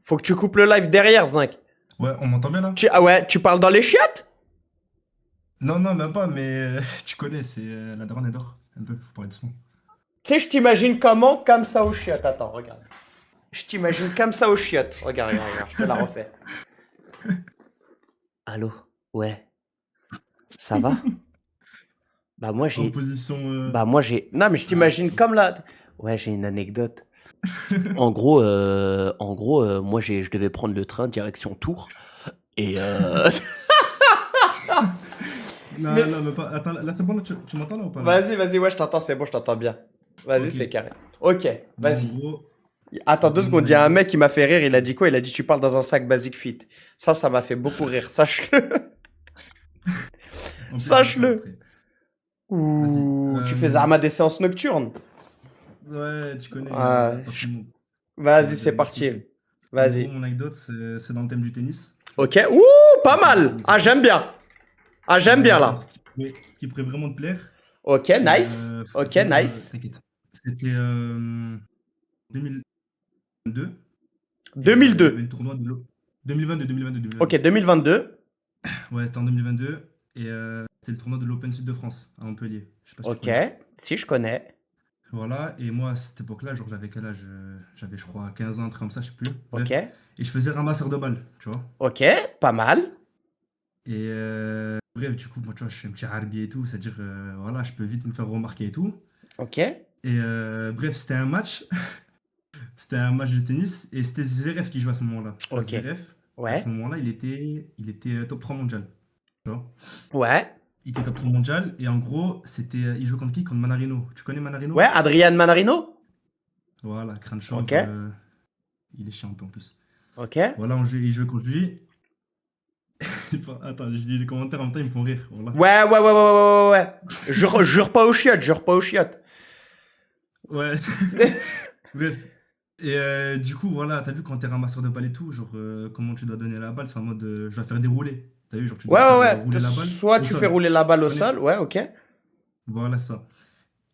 Faut que tu coupes le live derrière, Zinc. Ouais, on m'entend bien là? Ah ouais, tu parles dans les chiottes? Non, non, même pas, mais tu connais, c'est la daronne elle dort. Un peu, faut parler doucement. Tu sais, je t'imagine comment? Comme ça aux chiottes. Attends, regarde. Je t'imagine comme ça aux chiottes. Regarde, regarde, regarde, je te la refais. Allô? Ouais. Ça va? Bah moi En j'ai... position. Bah moi j'ai... Non mais je t'imagine comme là... Ouais, j'ai une anecdote. Moi je devais prendre le train direction Tours. Et Non, Mais... non, mais pas. Attends, là c'est bon, là, tu m'entends là ou pas là? Vas-y, vas-y, ouais, je t'entends, c'est bon, je t'entends bien. Vas-y, Ok. c'est carré. Ok, Bon, en vas-y. gros, Attends pour te deux donner mon secondes, il y a un mec anecdote. qui m'a fait rire, il a dit quoi? Il a dit tu parles dans un sac Basic Fit. Ça m'a fait beaucoup rire, sache-le. En plus, je vais le faire Sache-le. après. Vas-y. Ouh, tu fais Zama des séances nocturnes. Ouais, tu connais, Ah, pas tout le monde. On vas-y, va c'est parti. diversifier. En gros, Vas-y. mon anecdote, c'est dans le thème du tennis. Tu vois. Ok. Ouh, pas Donc, mal. Ah, j'aime bien. Ah, j'aime bien c'est un là. truc qui pourrait vraiment te plaire. Ok, Et nice. Ok, franchement, nice. t'inquiète. C'était 2022. Et il y avait 2002. le tournoi de 2022, 2022, Ok, 2022. 2022. Ouais, c'était en 2022. Et c'était le tournoi de l'Open Sud de France à Montpellier. Je sais pas si tu Ok. connais. Si, je connais. Voilà. Et moi, à cette époque-là, genre, j'avais quel âge? J'avais, je crois, 15 ans, un truc comme ça, je sais plus. Ok. Bref. Et je faisais ramasseur de balles, tu vois. Ok, pas mal. Et bref, du coup, moi, tu vois, je suis un petit harbi et tout. C'est-à-dire, voilà, je peux vite me faire remarquer et tout. Ok. Et bref, c'était un match. C'était un match de tennis. Et c'était Zverev qui jouait à ce moment-là. Tu vois, Ok. Zverev, à ce Ouais. moment-là, il était top 3 mondial. Tu vois. Ouais. Il était top 3 mondial et en gros, il jouait contre qui? Contre Manarino. Tu connais Ouais, Manarino? Adrian Manarino? Voilà, crâne Ok. chauve, il est chiant un peu en plus. Ok. Voilà, il jouait contre lui. Attends, je lis les commentaires en même temps, ils me font rire. Voilà. Ouais, ouais, ouais, ouais, ouais, ouais, ouais. Jure pas aux chiottes, jure pas aux chiottes. Ouais, bref. Et du coup, voilà, t'as vu quand t'es ramasseur de balles et tout, genre comment tu dois donner la balle, c'est en mode je dois faire dérouler. T'as vu, genre tu Ouais, dois ouais, faire ouais. rouler la balle Soit au tu fais sol. rouler la balle Tu au connais? sol, ouais, ok. Voilà ça.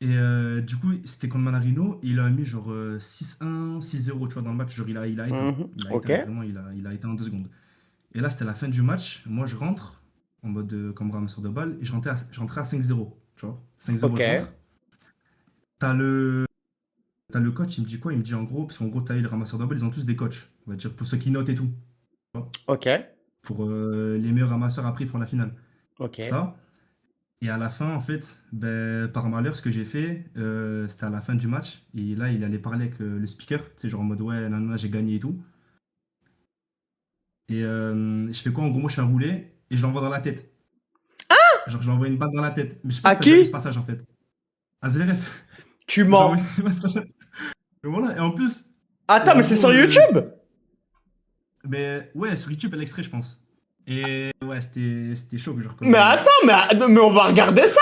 Et du coup, c'était contre Manarino, et il a mis genre 6-1, 6-0, tu vois, dans le match. Genre, il a éteint. Mhm. Il a Ok. éteint, vraiment, il a éteint en 2 secondes. Et là, c'était la fin du match. Moi, je rentre en mode comme ramasseur de balle, et je rentrais à 5-0, tu vois. 5-0, Ok. je rentre. T'as le, t'as le coach, il me dit quoi? Il me dit en gros, parce qu'en gros, t'as eu les ramasseurs de balle, ils ont tous des coachs, on va dire, pour ceux qui notent et tout. Tu vois. Ok. Pour les meilleurs ramasseurs, après, ils font la finale. Ok. Ça. Et à la fin, en fait, ben, par malheur, ce que j'ai fait, c'était à la fin du match. Et là, il allait parler avec le speaker, tu sais, genre en mode ouais, nanana, j'ai gagné et tout. Et je fais quoi? En gros, moi, je fais un roulé et je l'envoie dans la tête. Genre, je lui envoie une balle dans la tête. Mais je sais pas À si t'as déjà vu ce qui? passage, en fait. À Zverev. Tu J'ai envoyé mens. une balle dans la tête. Et voilà. Et en plus, et Attends, en mais c'est gros, sur YouTube? ben, ouais, sur YouTube, il y a l'extrait, je pense. Et ouais, c'était chaud, genre, Mais comme. attends, mais on va regarder ça.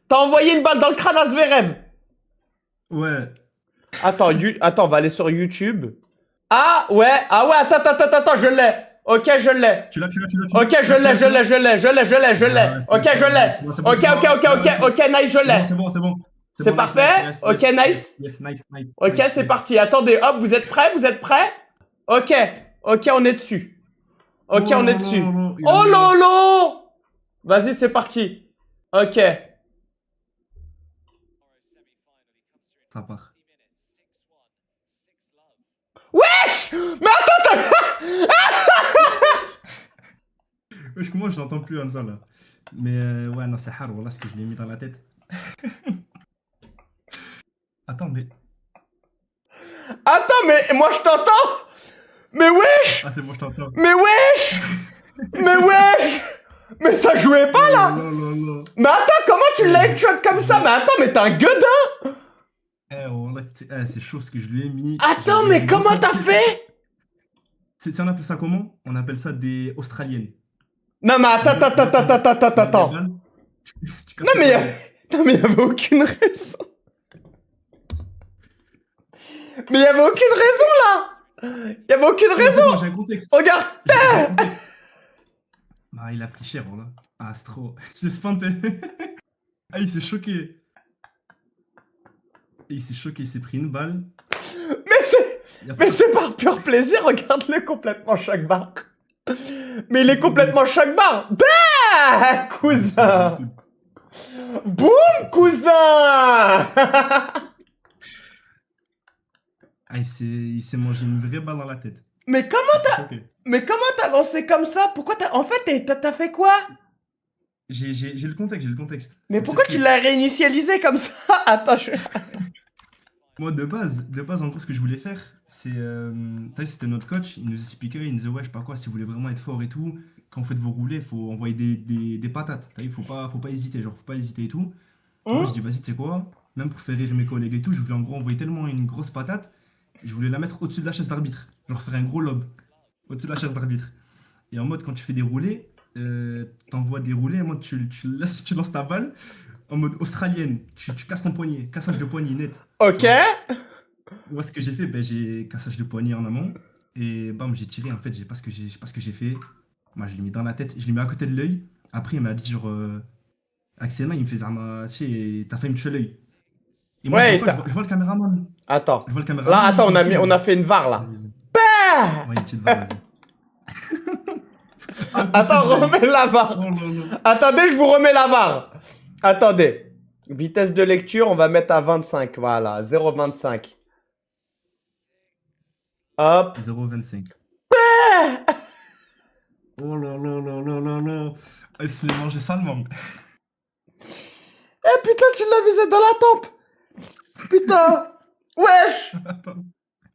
T'as envoyé une balle dans le crâne à Zverev. Ouais. Attends, attends, on va aller sur YouTube. Ah ouais, attends, je l'ai. Ok, je l'ai. Tu l'as, tu l'as, tu l'as, tu l'as, Ok, tu je l'as, tu l'ai, l'as, je tu l'as. l'ai, je l'ai, je l'ai, je l'ai, je l'ai. Yes, Ok, yes, je yes, l'ai. yes. C'est bon, c'est bon, Ok, c'est bon. ok, ok, Ouais, ok, ouais, ok, nice, je c'est bon, l'ai. c'est bon, c'est bon. C'est C'est bon, nice, nice, parfait? yes, Ok, yes, yes, nice. yes, nice, nice, Ok, nice, c'est nice. parti. Attendez, hop, vous êtes prêts? Vous êtes prêts? Ok, ok, on est dessus. Ok, Oh on est là là là dessus. là, il a Oh mis un. lolo! Vas-y, c'est parti. Ok. Ça part. Wesh! Mais attends, Wesh, comment je l'entends plus comme ça là? Mais ouais, non, c'est hard, voilà ce que je lui ai mis dans la tête. Attends, mais. attends, mais moi je t'entends? Mais wesh! Ah, c'est bon, je t'entends. Mais wesh! Mais wesh! Mais ça jouait pas Oh là là! là là là. Mais attends, comment tu Eh, l'as headshot comme ça? Mais attends, mais t'es un gueudin! voilà, c'est chaud ce que je lui ai mis. Attends, Genre, mais dis comment ça, t'as fait? on appelle ça comment? On appelle ça des Australiennes. Non, mais C'est en attends, gros, attends, dès attends, qu'on attends, attends, met les attends. balles, tu Non, casses les mais palais. non, mais y avait aucune raison. Mais y avait aucune raison là! Y avait aucune Si, c'est bon, raison! j'ai un contexte. Regarde! J'ai un contexte. Ah, il a pris cher, voilà. Ah, c'est trop. C'est spanté. Ah, il s'est choqué. Il s'est choqué, il s'est pris une balle. Mais c'est. Y a Mais pas- c'est par pur plaisir, regarde-le complètement chaque barre. Mais il est complètement chaque barre. Bah, Ah, mais c'est cousin. cool. Boum, cousin. Ah, il s'est mangé une vraie balle dans la tête. Mais comment, Il s'est choqué. mais comment t'as lancé comme ça? Pourquoi t'as, en fait, t'as fait quoi? J'ai le contexte, j'ai le contexte. Mais Faut que je pourquoi tu t'explique. l'as réinitialisé comme ça? Attends, Moi, de base, en gros, ce que je voulais faire, c'est. T'as vu, c'était notre coach, il nous expliquait, il nous disait, ouais, je sais pas quoi, si vous voulez vraiment être fort et tout, quand vous faites vos roulés, il faut envoyer des patates. T'as vu, faut pas hésiter, genre, faut pas hésiter et tout. Moi, je Hmm. dis, vas-y, tu sais quoi, même pour faire rire mes collègues et tout, je voulais en gros envoyer tellement une grosse patate, je voulais la mettre au-dessus de la chaise d'arbitre. Genre, faire un gros lob au-dessus de la chaise d'arbitre. Et en mode, quand tu fais des roulés, t'envoies des roulés, en mode, tu lances ta balle en mode australienne. Tu casses ton poignet, cassage de poignet net. Tu Ok. vois. Moi, ce que j'ai fait, ben, j'ai cassage de poignet en amont. Et bam, j'ai tiré. En fait, je sais pas ce que j'ai fait. Moi, je l'ai mis dans la tête, je l'ai mis à côté de l'œil. Après, il m'a dit, genre, Axel, il me fait, Zama, tu sais, t'as fait me tuer l'œil. Et moi, je vois Ouais, quoi? Je vois le caméraman. attends. Je vois le Là, caméraman, attends, il on filme. a fait une VAR, là. Vas-y, vas-y. Ah. Ouais, une petite barre, vas-y. À côté Attends, de l'œil. remets la VAR. Oh là là. Attendez, je vous remets la VAR. Attendez. Vitesse de lecture, on va mettre à 25. Voilà, 0,25. Hop. 0,25. Oh là là là là là là. Il se l'est mangé salement. Eh putain, tu l'as visé dans la tempe. Putain. Wesh. Attends.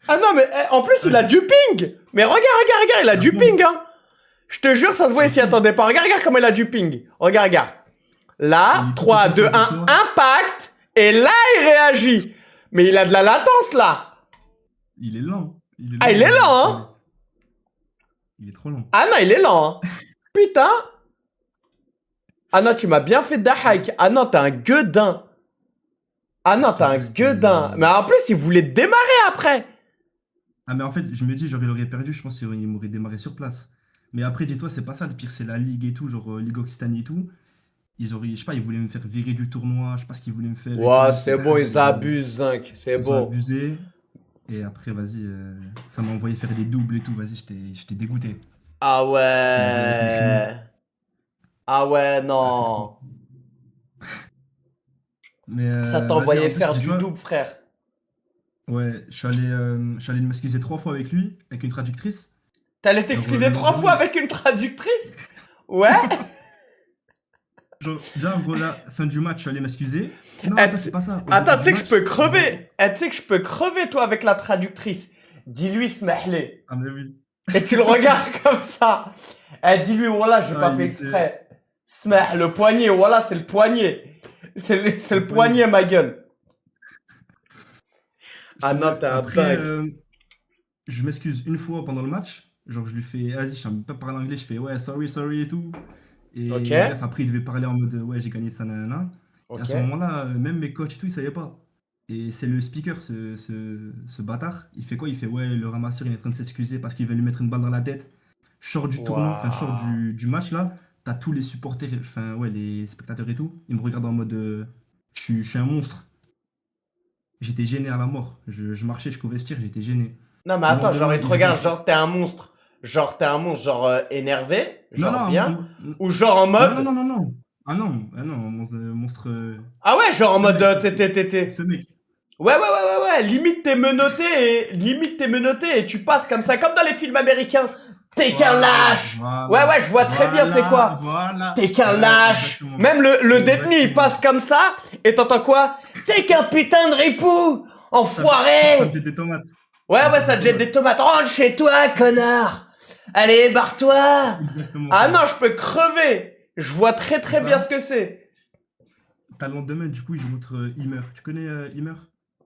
Ah non, mais en plus, il a du ping. Mais regarde, il a Ah du bon? ping, hein. Je te jure, ça se voit Ah ici. bon? Attendez pas. Regarde comment il a du ping. Regarde. Et Là, il est tout 3, content 2, de 1, toi. impact. Et là, il réagit. Mais il a de la latence, là. Il est lent. Il est Ah, il est lent, lent, Stanley. hein. Il est trop lent. Ah non, il est lent, hein. Putain. Ah non, tu m'as bien fait dahak. Ah non, t'es un gueudin. Ah non, Je te t'es un jure, c'était. gueudin. Mais en plus, il voulait démarrer après. Ah, mais en fait, je me dis, genre, il aurait perdu, je pense qu'il m'aurait démarré sur place. Mais après, dis-toi, c'est pas ça. Le pire, c'est la Ligue et tout, genre Ligue Occitanie et tout. Ils auraient, je sais pas, ils voulaient me faire virer du tournoi, je sais pas ce qu'ils voulaient me faire et Ouah, tout. c'est bon, ils abusent, Zinc. C'est Ils ont bon. abusé. Et après, vas-y, ça m'a envoyé faire des doubles et tout. Vas-y, j'étais dégoûté. Ah Ça m'a envoyé avec les créneaux. ouais. Ah ouais, Ah, c'est trop. non. Mais Ça vas-y, t'envoyait en plus, faire du dis-toi, double, frère. ouais, je suis allé m'excuser 3 fois avec lui, avec une traductrice. T'allais Genre, t'excuser le 3 fois lendemain, avec une traductrice? Ouais. genre, déjà, en gros, là, fin du match, je suis allé m'excuser. Non, Eh, attends, c'est pas ça. Au Attends, début tu du sais que je match, peux en gros. crever. Eh, tu sais que je peux crever, toi, avec la traductrice. Dis-lui, smahlé. Ah, mais oui. Et tu le regardes comme ça. Eh, dis-lui, voilà, j'ai Ah, pas il fait était. exprès. Smah, le poignet, voilà, c'est le poignet. C'est le Le poignet. poignet, ma gueule. Ah Je te non, jure. t'es un Après, dingue. je m'excuse une fois pendant le match. Genre, je lui fais, vas-y, je sais même pas parler anglais. Je fais, ouais, sorry, sorry et tout. Ok. Et bref, après, il devait parler en mode, ouais, j'ai gagné de ça, nanana. Et à Ok. ce moment-là, même mes coachs et tout, ils savaient pas. Et c'est le speaker, ce bâtard. Il fait quoi? Il fait, ouais, le ramasseur, il est en train de s'excuser parce qu'il veut lui mettre une balle dans la tête. Je sors du tournoi, enfin, je sors Waouh. du match là. T'as tous les supporters, enfin, ouais, les spectateurs et tout. Ils me regardent en mode, je suis un monstre. J'étais gêné à la mort. Je marchais jusqu'au vestiaire, j'étais gêné. Non, mais Le attends, genre, lendemain, il te ils jouent. regarde, genre, t'es un monstre. Genre, t'es un monstre, genre, énervé. Non, Genre, non, bien. Ou genre en non, non, mode. non, non, non. Ah non, monstre. Ah ouais, genre en Ce mode. mec, ce T'es. mec. Ouais. Limite t'es menotté et tu passes comme ça, comme dans les films américains. T'es qu'un lâche. Ouais, je vois très bien c'est quoi. Voilà. T'es qu'un Ouais, lâche. exactement. Même le détenu, il Exactement. passe comme ça et t'entends quoi? T'es qu'un putain de ripou. Ça me Enfoiré. jette des tomates. Ouais, Ça me ça jette te des jette des tomates. Rentre chez toi, connard. Allez, barre-toi. Exactement Ah ça. non, je peux crever. Je vois très C'est bien ça. ce que c'est. T'as le lendemain, du coup, il joue contre Ymer. Tu connais Ymer?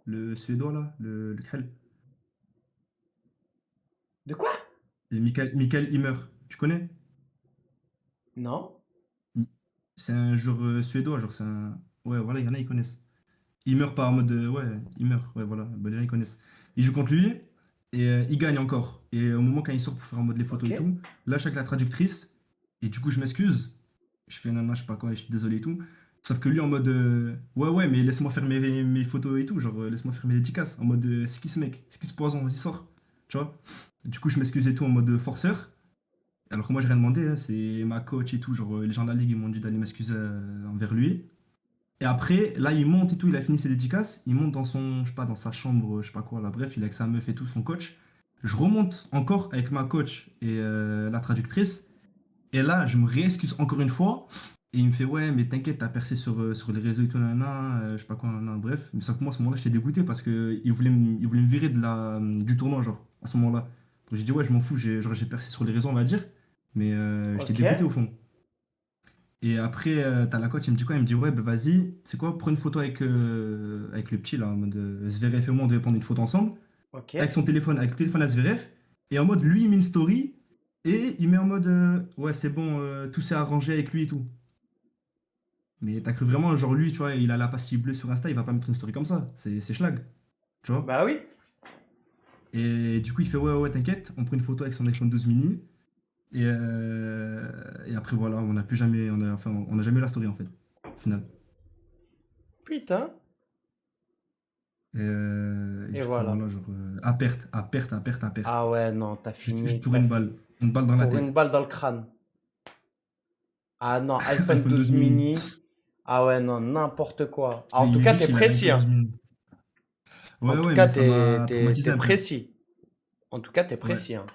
Le Suédois, là? Le Krell? De quoi? Et Michael Ymer. Tu connais? Non. C'est un joueur suédois, genre c'est un. Ouais, voilà, il y en a, ils connaissent. Il meurt pas en mode. Ouais, il meurt, ouais, voilà. Bah, les gens, ils connaissent. Il joue contre lui et il gagne encore. Et au moment quand il sort pour faire en mode les photos Ok. et tout, là, je suis avec la traductrice. Et du coup, je m'excuse. Je fais non, non, je sais pas quoi, je suis désolé et tout. Sauf que lui, en mode. Ouais, mais laisse-moi faire mes photos et tout. Genre, laisse-moi faire mes dédicaces. En mode. Ce qui se mec, ce qui se poison, vas-y, sort. tu vois. Du coup, je m'excuse et tout en mode forceur. Alors que moi, j'ai rien demandé, hein, c'est ma coach et tout. Genre, les gens de la ligue, ils m'ont dit d'aller m'excuser envers lui. Et après, là, il monte et tout, il a fini ses dédicaces. Il monte dans son, je sais pas, dans sa chambre, je sais pas quoi, là, bref, il est avec sa meuf et tout, son coach. Je remonte encore avec ma coach et la traductrice. Et là, je me réexcuse encore une fois. Et il me fait, ouais, mais t'inquiète, t'as percé sur les réseaux et tout, nanana, je sais pas quoi, nanana, bref. Mais sauf que moi, à ce moment-là, j'étais dégoûté parce qu'il voulait me virer du tournoi, genre, à ce moment-là. Donc j'ai dit, ouais, je m'en fous, genre, j'ai percé sur les réseaux, on va dire. Mais j'étais Ok. dégoûté au fond. Et après, t'as la coach, il me dit quoi? Il me dit, ouais, bah vas-y, c'est quoi, prends une photo avec le petit, là, en mode Zverev et moi, on devait prendre une photo ensemble, Ok. avec son téléphone, avec le téléphone à Zverev, et en mode, lui, il met une story, et il met en mode, ouais, c'est bon, tout s'est arrangé avec lui et tout. Mais t'as cru vraiment, genre, lui, tu vois, il a la pastille bleue sur Insta, il va pas mettre une story comme ça, c'est schlag, tu vois. Bah oui. Et du coup, il fait, ouais, ouais, t'inquiète, on prend une photo avec son iPhone 12 mini, et après, voilà, on n'a plus jamais, enfin, on n'a jamais eu la story, en fait, au final. Putain. Et Et du coup, voilà. voilà, genre, à perte, à perte, à perte, à perte. Ah ouais, non, t'as Juste fini. pour une balle dans la Pour une tête. balle dans le crâne. Ah non, iPhone iPhone 12 12 mini. mini. Ah ouais, non, n'importe quoi. Ah, en tout Il est cas, t'es riche, il a précis, l'iPhone hein. 12 mini. En Ouais, tout ouais, cas, mais ça m'a t'es traumatisé un peu. précis. En tout cas, t'es Ouais, précis, hein.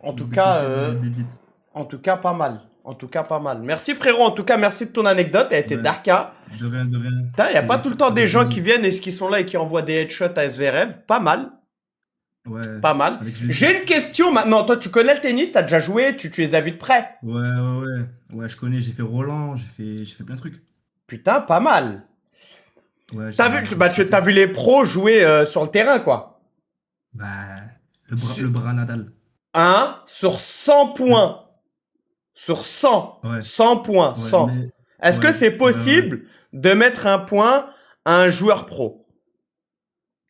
En tout de cas, péter des bites. en tout cas, pas mal. En tout cas, pas mal. Merci frérot. En tout cas, merci de ton anecdote. Elle était Ouais, darka. de rien, de rien. Putain, y a pas tout le temps des Fallait que je le gens qui dise. viennent et qui sont là et qui envoient des headshots à SVRF. Pas mal. Ouais, Pas mal. fallait que je le dise. J'ai une question maintenant. Toi, tu connais le tennis, t'as déjà joué, tu les as vus de près. Ouais, ouais, ouais. Ouais, je connais, j'ai fait Roland, j'ai fait plein de trucs. Putain, pas mal. Ouais, T'as j'ai vu, j'ai bah, dû tu as passer. vu les pros jouer sur le terrain, quoi. Bah, le Sur, bras Nadal. sur 100 Le- points. Sur 100. Ouais, 100 points. ouais, 100. mais. Est-ce que Ouais, c'est ouais, ouais. possible de mettre un point à un joueur pro?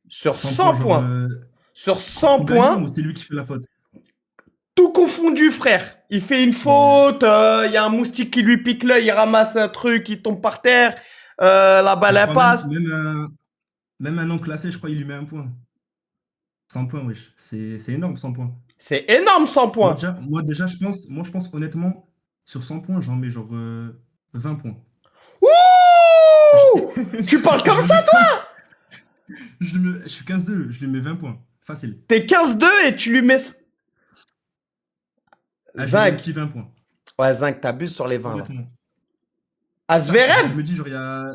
Sur 100 100 points, genre. points. Sur 100 Pour gagner ou points, c'est lui qui fait la faute? tout confondu, frère. Il fait une Ouais. faute, il y a un moustique qui lui pique l'œil, il ramasse un truc, il tombe par terre, la balle Je elle crois même, passe. même un non classé, je crois, il lui met un point. 100 points, wesh. C'est énorme, 100 points. C'est énorme 100 Moi points. déjà, moi déjà, je pense honnêtement, sur 100 points, j'en mets genre 20 points. Ouh! Tu parles comme Je le ça, mets toi? 5. Je suis 15-2, je lui mets 20 points. Facile. T'es 15-2 et tu lui mets... Ah, je lui mets un Zinc. petit 20 points. Ouais, Zinc, t'abuses sur les 20 là. Honnêtement. À Non, je, Zverev? je me dis, genre, il y a.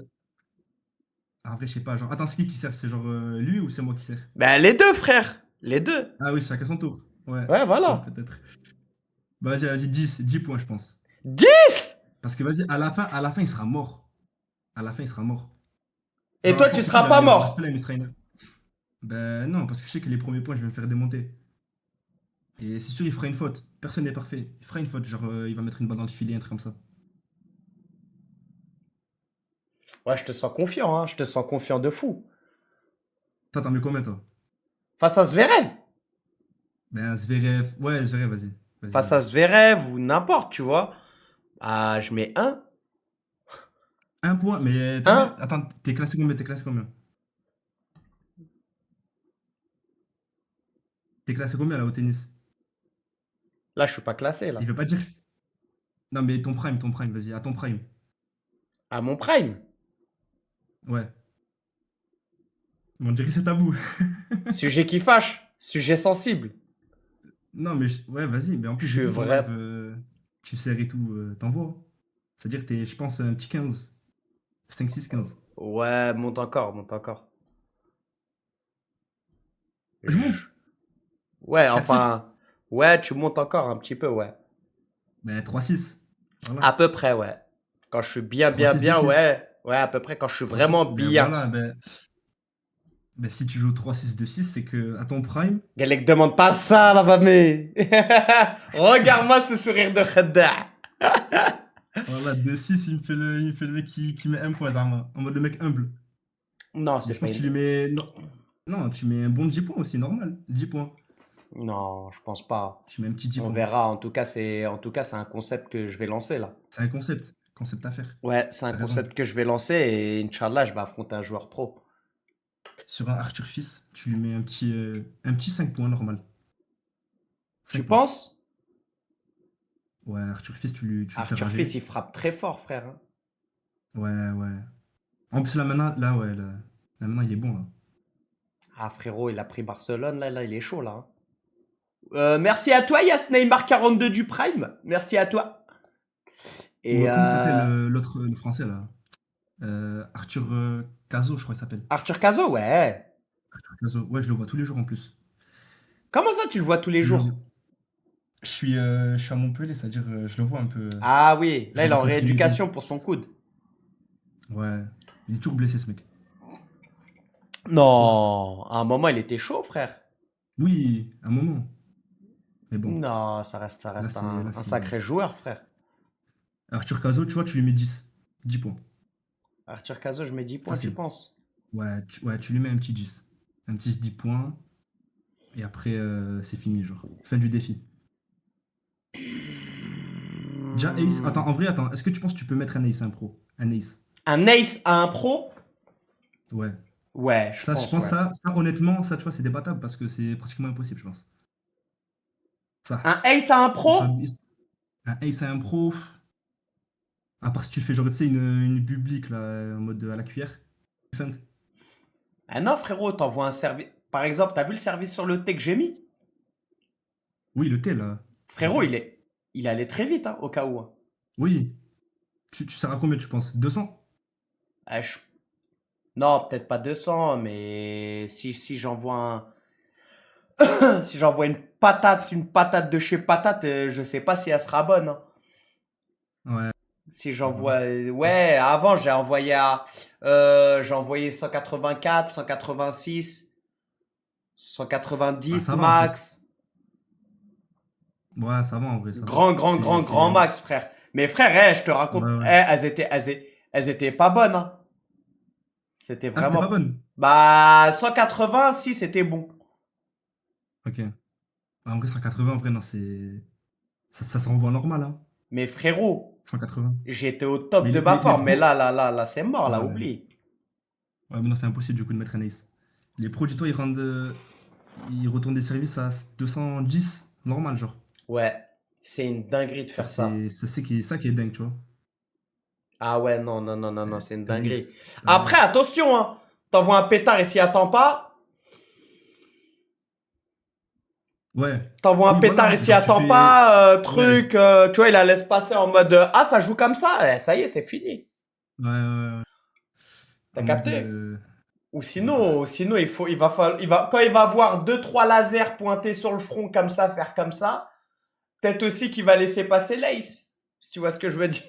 Ah, après, je sais pas. Genre, attends, c'est qui sert? C'est genre lui ou c'est moi qui sert? Ben les deux, frère. Les deux. Ah oui, chacun son tour. Ouais, Ouais, ça voilà. peut-être. Bah, vas-y, 10 points, je pense. 10! Parce que vas-y, à la fin, il sera mort. À la fin, il sera mort. Et Genre, à toi, tu force et tout, seras il va, pas il va avoir la mort. flemme, il sera énervé. Ben non, parce que je sais que les premiers points, je vais me faire démonter. Et c'est sûr, il fera une faute. Personne n'est parfait. Il fera une faute. Genre, il va mettre une balle dans le filet, un truc comme ça. Ouais, je te sens confiant, hein. Je te sens confiant de fou. Toi, t'en mets combien, toi? Face à Zverev. Ben, Zverev. Ouais, Zverev, vas-y. Vas-y, Face à vas-y. Zverev ou n'importe, tu vois. Ah, je mets un. Un point, mais t'as vu? Un. Attends, t'es classé combien? T'es classé combien? T'es classé combien, là, au tennis? Là, je suis pas classé, là. Il veut pas dire. Non, mais ton prime, vas-y, à ton prime. À mon prime. Ouais. On dirait que c'est tabou. Sujet qui fâche. Sujet sensible. Non, mais ouais, vas-y. Mais en plus, Je j'ai suis vu ton live, vrai. tu sers et tout, t'envoies. C'est-à-dire que t'es, je pense, un petit 15. 5, 6, 15. Ouais, monte encore, monte encore. Je monte. Ouais, 4-6. enfin. Ouais, tu montes encore un petit peu, ouais. Ben, 3-6. Voilà. À peu près, ouais. Quand je suis bien, Trois bien, six deux bien, six ouais. Ouais, à peu près quand je suis 3-6. vraiment Ben bien. voilà, ben, si tu joues 3-6-2-6, c'est que à ton prime. Galek, demande pas ça, la famille. Regarde-moi ce sourire de Khadda. Voilà, 2-6, il me fait le mec qui met un point, Zama. En mode le mec humble. Non, Mais c'est je pas pense que tu lui une... mets. Non, non, tu mets un bon 10 points aussi, normal. 10 points. Non, je pense pas. Tu mets un petit 10 On points. verra. En tout cas, c'est un concept que je vais lancer là. C'est un concept. Concept à faire. Ouais, c'est un T'as raison. concept que je vais lancer et Inch'Allah, je vais affronter un joueur pro. Sur un Arthur Fils, tu lui mets un petit 5 points normal. Tu 5 points. penses? Ouais, Arthur Fils, tu le fais Arthur rager. Fils, il frappe très fort, frère, hein. Ouais, ouais. En plus, là, maintenant, là, ouais, là, maintenant, il est bon, là. Ah, frérot, il a pris Barcelone, là, il est chaud, là, hein. Merci à toi, Yas Neymar 42 du Prime. Merci à toi. Ou Et comment il s'appelle l'autre, le français, là? Arthur Cazot, je crois qu'il s'appelle. Arthur Cazot, ouais. Arthur Cazot. Ouais, je le vois tous les jours en plus. Comment ça, tu le vois tous les Tous les jours? jours. Je suis à Montpellier, c'est-à-dire, je le vois un peu. Ah oui, Je là, le il est vois en s'entraîner et tout. rééducation pour son coude. Ouais. Il est toujours blessé, ce mec. C'est pour ça. Non, à un moment, il était chaud, frère. Oui, un moment. Mais bon, Non, ça là, reste c'est. Là, un c'est... sacré joueur, frère. Arthur Cazot, tu vois, tu lui mets 10. 10 points. Arthur Cazot, je mets 10 points, tu Facile. penses? Ouais, tu lui mets un petit 10. Un petit 10 points. Et après, c'est fini, genre. Fin du défi. Déjà, Ace. Attends, en vrai, attends. Est-ce que tu penses que tu peux mettre un Ace, un pro? Un Ace. Un ace à un pro? Ouais. Ouais, je Ça, je pense, pense, ouais. honnêtement, ça, tu vois, c'est débattable parce que c'est pratiquement impossible, je pense. Ça. Un ace à un Ils sont, pro? ils- un Ace à un pro. À part si tu fais, genre, tu sais, une publique, là, en mode à la cuillère. Feint. Ah non, frérot, t'envoies un service. Par exemple, t'as vu le service sur le T que j'ai mis? Oui, le T, là. J'ai Frérot, vu. il allait très vite, hein, au cas où, hein. Oui. Tu sers à combien, tu penses? 200? Ah, non, peut-être pas 200, mais si j'envoie si j'envoie une patate de chez Patate, je sais pas si elle sera bonne, hein. Ouais. Si Je vois. j'envoie, ouais, avant j'ai envoyé 184, 186, Ah, 190 ça va, en fait. max. Ouais, ça va, en vrai, ça va. Grand max, frère. Mais frère, je te Ouais, raconte, ouais. elles étaient pas bonnes, hein. C'était Ah, c'était pas vraiment, bonne. bah, 180, si, c'était bon. Ok. Ah, en vrai, 180, en vrai, non, c'est. Ça se renvoie normal, hein. Mais frérot, 180. j'étais au top Mais de ma les forme. Mais pros. là, c'est mort, Ouais, là, ouais. oublie. Ouais, mais non, c'est impossible, du coup, de mettre un ace. Les pros, dis-toi, ils retournent des services à 210, normal, genre. Ouais, c'est une dinguerie de Ça, faire ça. c'est ça qui est dingue, tu vois. Ah ouais, non, c'est une Un dinguerie. ace. Ah Après, ouais. attention, hein. T'envoies un pétard et s'y attend pas. Ouais. T'envoies un Oui, pétard et voilà. s'y Genre, tu attend fais. pas. Ouais. Tu vois, il la laisse passer en mode ah, ça joue comme ça. Ça y est, c'est fini. Ouais, ouais, ouais. T'as En mode. capté? Ou Bah. sinon, quand il va voir deux, trois lasers pointés sur le front comme ça, faire comme ça, peut-être aussi qu'il va laisser passer l'ace. Si tu vois ce que je veux dire.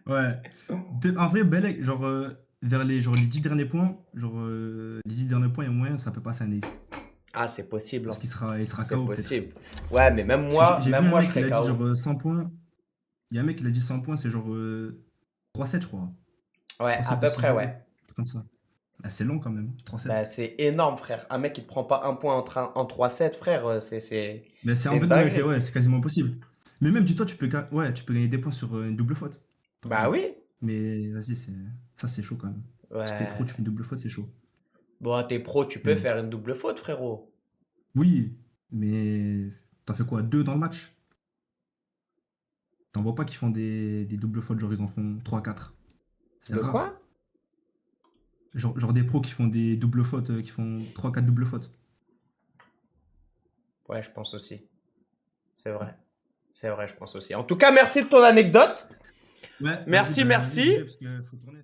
Ouais. En vrai, Belek, genre, vers les 10 derniers points, les 10 derniers points, il y a moyen, ça peut passer un ace. Ah, c'est possible, Parce hein. il sera C'est KO peut-être. possible. Ouais, mais Parce que j'ai même vu un moi, je mec, il serais a dit KO. genre 100 points. Il y a un mec, il a dit 100 points, c'est genre 3-7, je crois. Ouais, à 3-7 de peu près, 6-0. ouais. Un truc comme ça. Ah, c'est long quand même, 3-7. Bah, c'est énorme, frère. Un mec qui te prend pas un point en 3-7, frère, Mais c'est c'est en une fait, dinguerie. ouais, c'est quasiment impossible. Mais même, dis-toi, ouais, tu peux gagner des points sur une double faute, par Bah exemple. oui. Mais vas-y, ça c'est chaud quand même. Si t'es pro, Ouais. tu fais une double faute, c'est chaud. Bon, t'es pro, tu Mais peux bon. faire une double faute, frérot. Oui, mais t'en fais quoi? Deux dans le match? T'en vois pas qui font des doubles fautes, genre ils en font 3-4. C'est De rare. quoi? Genre des pros qui font des doubles fautes, qui font 3-4 doubles fautes. Ouais, je pense aussi. C'est Ouais, vrai. C'est vrai, je pense aussi. En tout cas, merci de ton anecdote. ouais, vas-y, Merci, ben vas-y, j'y merci. vais parce qu'il faut tourner.